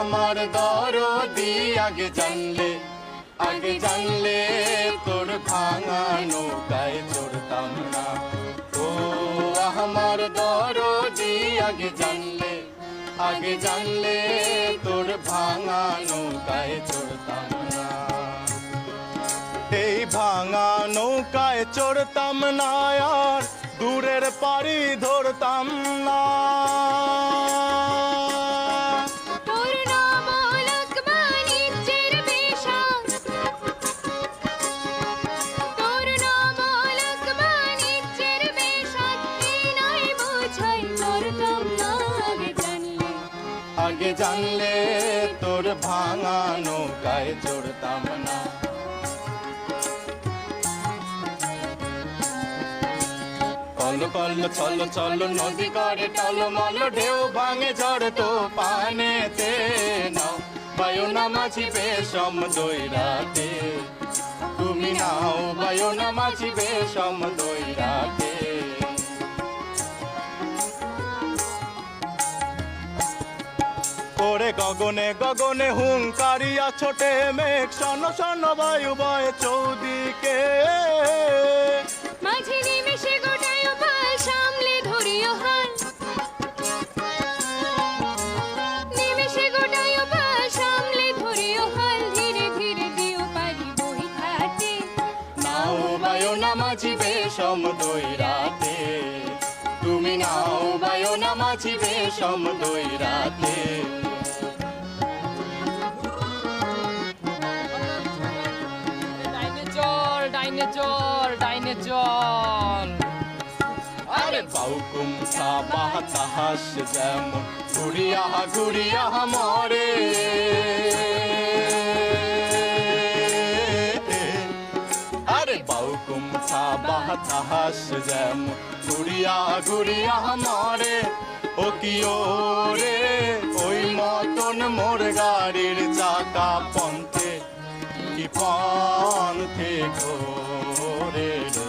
আমার দরদি আগে জানলে তোর ভাঙা নৌকায় চড়তাম না। ও আমার দরদি আগে জানলে তোর ভাঙা নৌকায় চড়তাম না। এই ভাঙা নৌকায় চড়তাম না আর দূরের পাড়ি ধরতাম না। আগে জানলে তোর ভাঙা নৌকায় চড়তাম না। কল কল চলো চলো নদী করে টলমল ঢেউ ভাঙে ঝড় তো পানেতে নাও বায়ো না মাঝি বেশম দইরাতে। তুমি নাও বায়ো না মাঝি বেশম দইরাতে। ওরে গগনে গগনে হুঙ্কারিয়া ছোটে মেঘ শন শন বায়ু বয় চৌদিকে। মাঝে নিমেষে গোটায় পাল সামলে ধরিও হাল। নিমেষে গোটায় পাল সামলে ধরিও হাল। ধীরে ধীরে দিও পারি বই খাটে। নাও বায়ো না মাঝি বেশম দইরাতে। তুমি নাও বায়ো না মাঝি বেশম দইরাতে। ডাইনে চল আরে বাউকুম সাবাহ তাহাস যেমন ঘুরিয়া ঘুরিয়া মরে। আরে বাউকুম সাবাহ তাহাস যেমন ঘুরিয়া ঘুরিয়া মরে। ও কি ওরে ওই মতন মোর গাড়ির চাকা পন্থে কি পন্থে ঘোরে রে।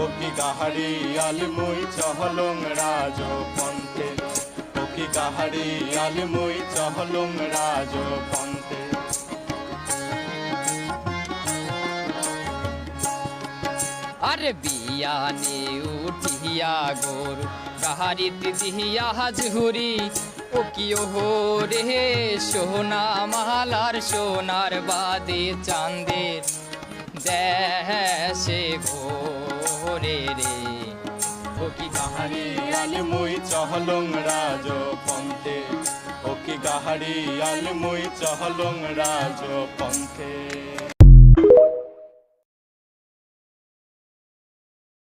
ও কি গাহারি আলমুই চহলং রাজ পন্থে। ও কি গাহারি আলমুই চহলং রাজ পন্থে। আরে বিয়ানে উঠিয়া গরু গাহারিতে দিহিয়া হাজুরি। ও কি ওহো রে সোনা মালার সোনার বাদে চাঁদের দেশে ঘোরে রে। ও কি গাহারি আলমুই চহলং রাজ পন্থে। ও কি গাহারি আলমুই চহলং রাজ পন্থে।